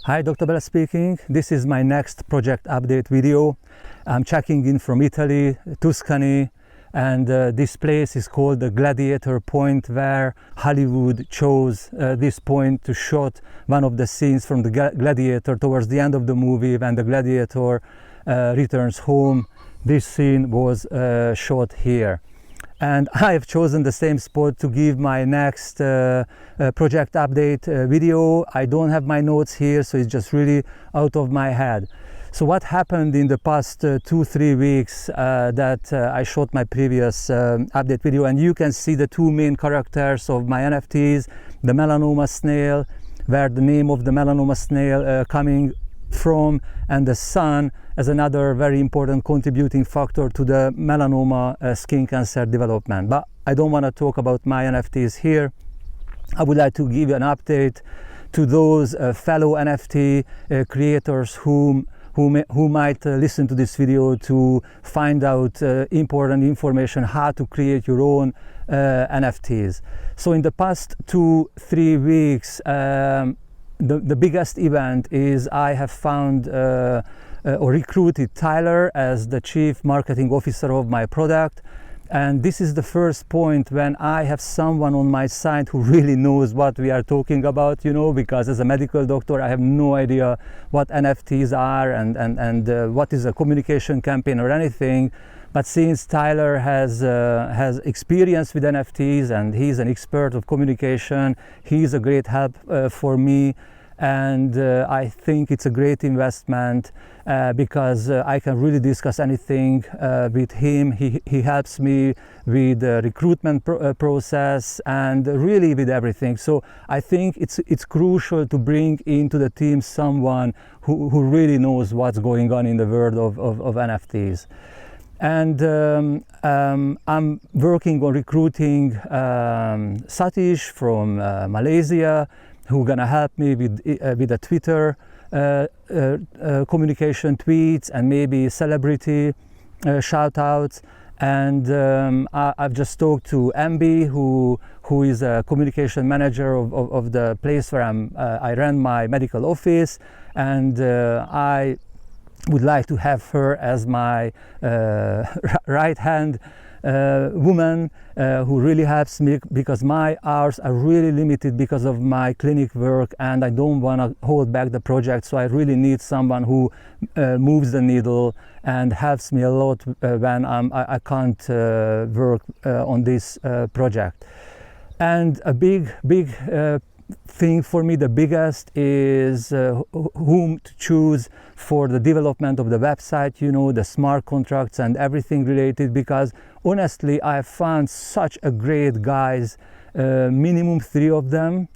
Hi, Dr. Bella speaking. This is my next project update video. I'm checking in from Italy, Tuscany, and this place is called the Gladiator Point, where Hollywood chose this point to shoot one of the scenes from the Gladiator towards the end of the movie when the Gladiator returns home. This scene was shot here. And I have chosen the same spot to give my next project update video. I don't have my notes here, so it's just really out of my head. So what happened in the past 2-3 weeks that I shot my previous update video, and you can see the two main characters of my NFTs, the melanoma snail, where the name of the melanoma snail coming from, and the sun as another very important contributing factor to the melanoma skin cancer development. But I don't want to talk about my NFTs here. I would like to give you an update to those fellow NFT creators who might listen to this video to find out important information how to create your own NFTs. So in the past 2-3 weeks, the biggest event is I have found or recruited Tyler as the chief marketing officer of my product. And this is the first point when I have someone on my side who really knows what we are talking about, because as a medical doctor, I have no idea what NFTs are and what is a communication campaign or anything. But since Tyler has experience with NFTs and he's an expert of communication, he's a great help for me. And I think it's a great investment because I can really discuss anything with him. He helps me with the recruitment process and really with everything. So I think it's crucial to bring into the team someone who really knows what's going on in the world of NFTs. And I'm working on recruiting Satish from Malaysia, who's gonna help me with the Twitter communication tweets and maybe celebrity shout outs. And I've just talked to MB, who is a communication manager of the place where I run my medical office, and I would like to have her as my right hand woman who really helps me, because my hours are really limited because of my clinic work and I don't want to hold back the project. So I really need someone who moves the needle and helps me a lot when I can't work on this project. And a big thing for me, the biggest, is whom to choose for the development of the website, the smart contracts and everything related, because honestly I have found such a great guys, minimum 3 of them,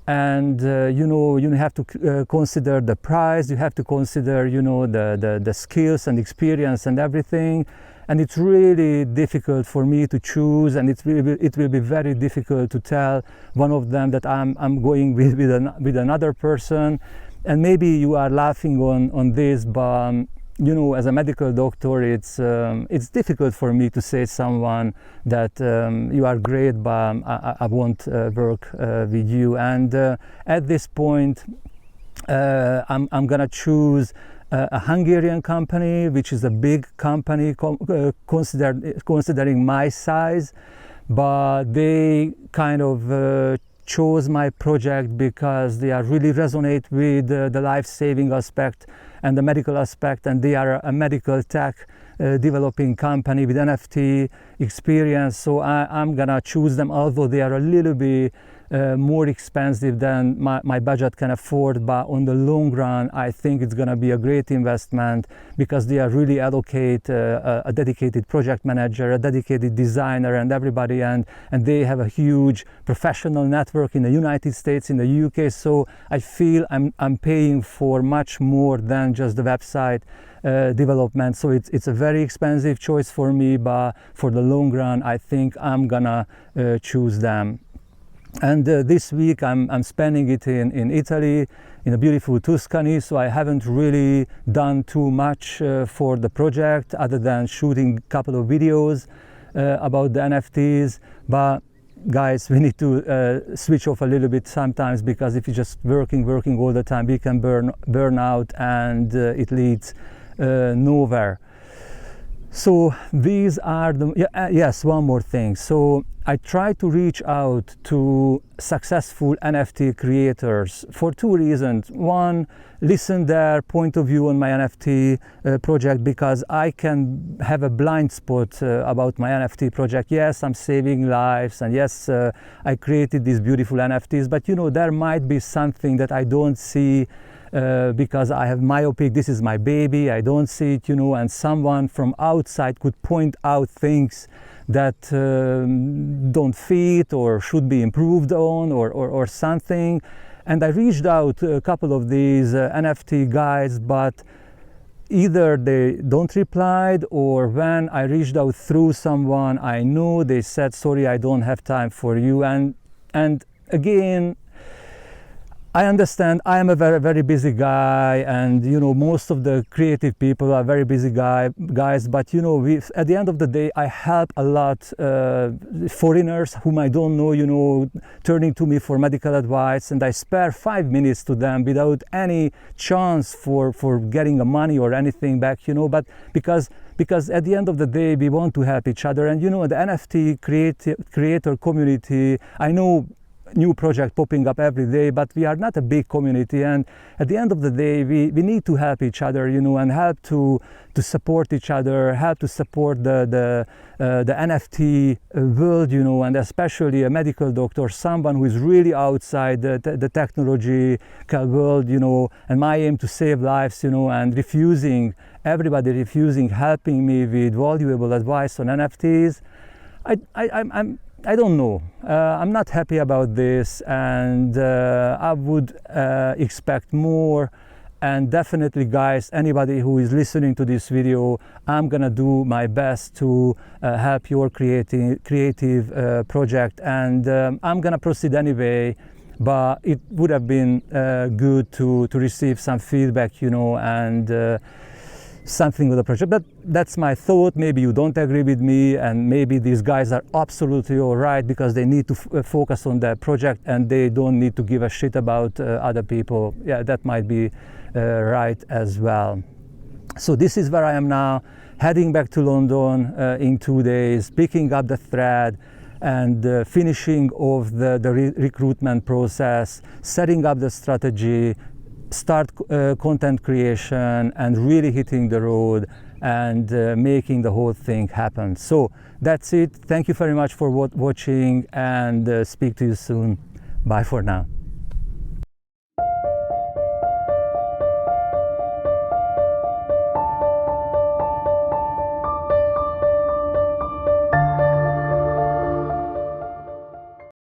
and you have to consider the price, you have to consider the skills and experience and everything. And it's really difficult for me to choose, and it will be very difficult to tell one of them that I'm going with another person. And maybe you are laughing on this, but as a medical doctor, it's difficult for me to say someone that you are great, but I won't work with you. And at this point, I'm gonna choose a Hungarian company, which is a big company considering my size, but they kind of chose my project because they are really resonate with the life-saving aspect and the medical aspect, and they are a medical tech developing company with NFT experience. So I'm gonna choose them, although they are a little bit more expensive than my budget can afford, but on the long run I think it's going to be a great investment because they are really allocate a dedicated project manager, a dedicated designer and everybody, and they have a huge professional network in the United States, in the UK. So I feel I'm paying for much more than just the website development. So it's a very expensive choice for me, but for the long run I think I'm gonna choose them. And this week I'm spending it in Italy, in a beautiful Tuscany, so I haven't really done too much for the project other than shooting a couple of videos about the NFTs. But guys, we need to switch off a little bit sometimes, because if you're just working all the time, we can burn out, and it leads nowhere. So these are the, yes, one more thing. So I try to reach out to successful NFT creators for two reasons. One, listen their point of view on my NFT project, because I can have a blind spot about my NFT project. Yes, I'm saving lives, and yes, I created these beautiful NFTs, but you know, there might be something that I don't see, because I have myopic, this is my baby, I don't see it, you know, and someone from outside could point out things that don't fit or should be improved on, or something. And I reached out to a couple of these NFT guys, but either they don't reply, or when I reached out through someone I know, they said, sorry, I don't have time for you. And again, I understand I am a very, very busy guy, and you know, most of the creative people are very busy guys, but you know, at the end of the day, I help a lot foreigners whom I don't know, you know, turning to me for medical advice, and I spare 5 minutes to them without any chance for getting a money or anything back, you know, but because at the end of the day, we want to help each other. And you know, the NFT creator community, I know new project popping up every day, but we are not a big community, and at the end of the day, we need to help each other, you know, and help to support each other, help to support the NFT world, you know, and especially a medical doctor, someone who is really outside the technological world, you know, and my aim to save lives, you know, and everybody refusing helping me with valuable advice on NFTs. I don't know. I'm not happy about this, and I would expect more. And definitely, guys, anybody who is listening to this video, I'm gonna do my best to help your creative project, and I'm gonna proceed anyway. But it would have been good to receive some feedback, you know, and something with the project. But that's my thought. Maybe you don't agree with me, and maybe these guys are absolutely all right, because they need to focus on their project and they don't need to give a shit about other people. Yeah, that might be right as well. So this is where I am now, heading back to London in 2 days, picking up the thread and finishing off the recruitment process, setting up the strategy, start content creation, and really hitting the road and making the whole thing happen. So that's it. Thank you very much for watching, and speak to you soon. Bye for now.